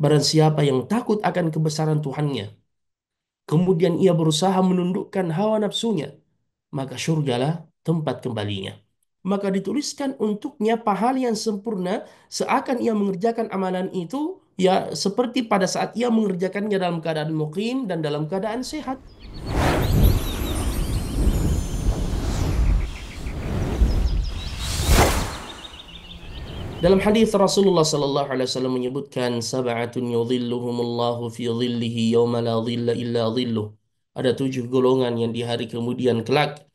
Barang siapa yang takut akan kebesaran Tuhannya, kemudian ia berusaha menundukkan hawa nafsunya, maka syurgalah tempat kembalinya. Maka dituliskan untuknya pahala yang sempurna seakan ia mengerjakan amalan itu ya seperti pada saat ia mengerjakannya dalam keadaan muqim dan dalam keadaan sehat. Dalam hadis Rasulullah sallallahu alaihi wasallam menyebutkan sab'atun yudhilluhumullahu fi dhillihi yauma la dhilla illa dhilluh. Ada 7 golongan yang di hari kemudian kelak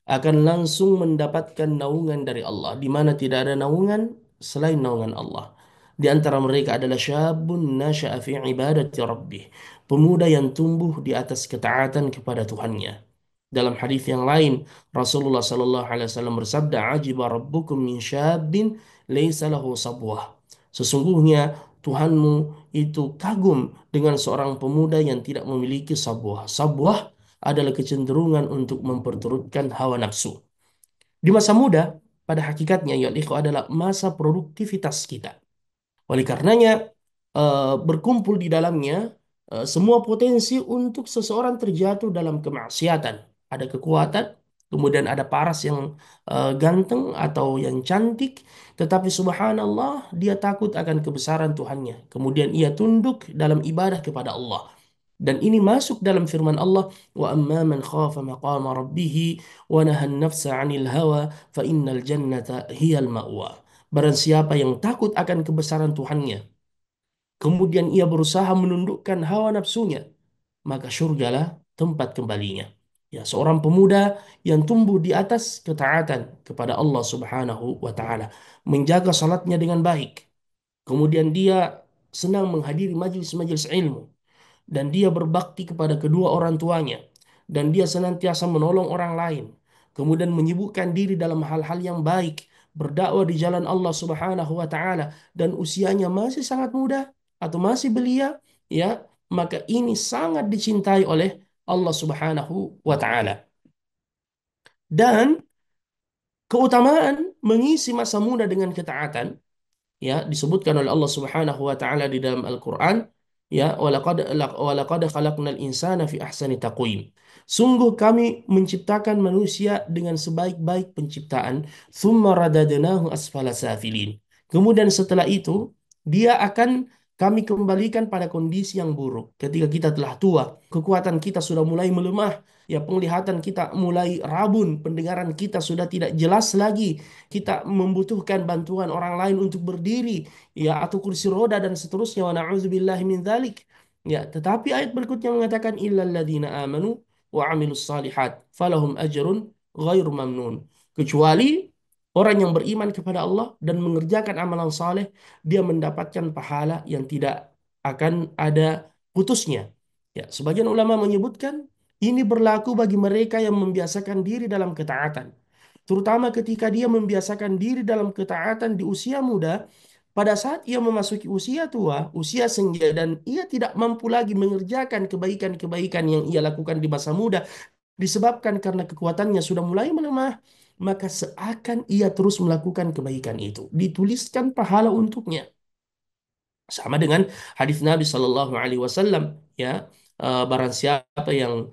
akan langsung mendapatkan naungan dari Allah, di mana tidak ada naungan selain naungan Allah. Di antara mereka adalah syabun nasya'a fi ibadati rabbih, pemuda yang tumbuh di atas ketaatan kepada Tuhannya. Dalam hadis yang lain, Rasulullah sallallahu alaihi wasallam bersabda, "Ajiba rabbukum min syabin laisa lahu sabwah." Sesungguhnya Tuhanmu itu kagum dengan seorang pemuda yang tidak memiliki sabwah. Sabwah adalah kecenderungan untuk memperturutkan hawa nafsu. Di masa muda, pada hakikatnya ya ikhwah adalah masa produktivitas kita. Oleh karenanya, berkumpul di dalamnya semua potensi untuk seseorang terjatuh dalam kemaksiatan. Ada kekuatan, kemudian ada paras yang ganteng atau yang cantik, tetapi subhanallah dia takut akan kebesaran Tuhannya. Kemudian ia tunduk dalam ibadah kepada Allah. Dan ini masuk dalam firman Allah, wa amma man khafa maqama rabbih wa nahan nafsa 'anil hawa fa innal jannata hiyal ma'wa. Barang siapa yang takut akan kebesaran Tuhannya, kemudian ia berusaha menundukkan hawa nafsunya, maka syurgalah tempat kembalinya. Ya, seorang pemuda yang tumbuh di atas ketaatan kepada Allah Subhanahu wa taala, menjaga salatnya dengan baik. Kemudian dia senang menghadiri majelis-majelis ilmu dan dia berbakti kepada kedua orang tuanya dan dia senantiasa menolong orang lain, kemudian menyibukkan diri dalam hal-hal yang baik, berdakwah di jalan Allah Subhanahu wa taala dan usianya masih sangat muda atau masih belia, ya, maka ini sangat dicintai oleh Allah Subhanahu wa taala. Dan keutamaan mengisi masa muda dengan ketaatan ya disebutkan oleh Allah Subhanahu wa taala di dalam Al-Qur'an, ya walaqad khalaqnal insana fi ahsani taqwim. Sungguh kami menciptakan manusia dengan sebaik-baik penciptaan, tsumma radadnahu asfala safilin. Kemudian setelah itu dia akan kami kembalikan pada kondisi yang buruk ketika kita telah tua, kekuatan kita sudah mulai melemah, ya penglihatan kita mulai rabun, pendengaran kita sudah tidak jelas lagi, kita membutuhkan bantuan orang lain untuk berdiri, ya atau kursi roda dan seterusnya. Wa na'udzubillahi min dzalik. Ya, tetapi ayat berikutnya mengatakan illal ladzina amanu wa amilus salihat falahum ajrun ghairu mamnun. Kecuali orang yang beriman kepada Allah dan mengerjakan amalan saleh, dia mendapatkan pahala yang tidak akan ada putusnya. Ya, sebagian ulama menyebutkan ini berlaku bagi mereka yang membiasakan diri dalam ketaatan. Terutama ketika dia membiasakan diri dalam ketaatan di usia muda, pada saat ia memasuki usia tua, usia senja, dan ia tidak mampu lagi mengerjakan kebaikan-kebaikan yang ia lakukan di masa muda, disebabkan karena kekuatannya sudah mulai melemah, maka seakan ia terus melakukan kebaikan itu. Dituliskan pahala untuknya. Sama dengan hadis Nabi Shallallahu Alaihi Wasallam, ya, barang siapa yang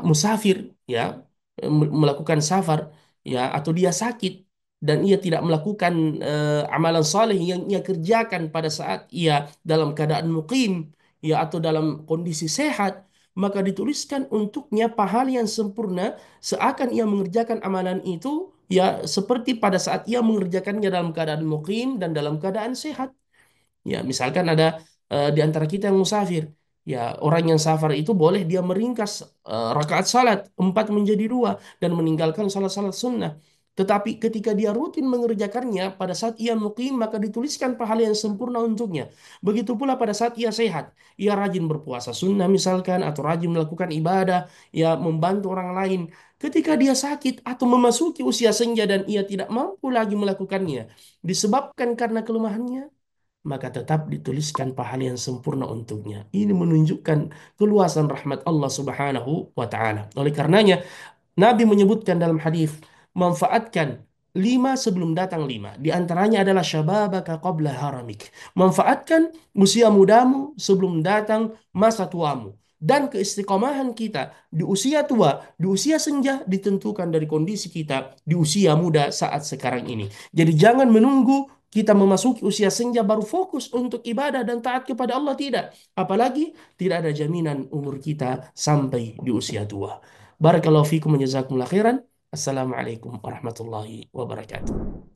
musafir, ya, melakukan safar, ya, atau dia sakit dan ia tidak melakukan amalan saleh yang ia kerjakan pada saat ia dalam keadaan mukim, ya, atau dalam kondisi sehat, maka dituliskan untuknya pahala yang sempurna seakan ia mengerjakan amalan itu, ya, seperti pada saat ia mengerjakannya dalam keadaan mukim dan dalam keadaan sehat. Ya, misalkan ada di antara kita yang musafir. Ya, orang yang safar itu boleh dia meringkas rakaat salat 4 menjadi 2 dan meninggalkan salat-salat sunnah. Tetapi ketika dia rutin mengerjakannya pada saat ia mukim, maka dituliskan pahala yang sempurna untuknya. Begitu pula pada saat ia sehat. Ia rajin berpuasa sunnah misalkan, atau rajin melakukan ibadah, ya membantu orang lain. Ketika dia sakit atau memasuki usia senja dan ia tidak mampu lagi melakukannya, disebabkan karena kelemahannya, maka tetap dituliskan pahala yang sempurna untuknya. Ini menunjukkan keluasan rahmat Allah Subhanahu wa taala. Oleh karenanya, Nabi menyebutkan dalam hadis, manfaatkan lima sebelum datang lima. Di antaranya adalah syababaka qabla haramik. Manfaatkan usia mudamu sebelum datang masa tuamu. Dan keistiqomahan kita di usia tua, di usia senja ditentukan dari kondisi kita di usia muda saat sekarang ini. Jadi jangan menunggu kita memasuki usia senja baru fokus untuk ibadah dan taat kepada Allah, tidak. Apalagi tidak ada jaminan umur kita sampai di usia tua. Barakallahu fikum wa jazakumullah khairan. Assalamualaikum warahmatullahi wabarakatuh.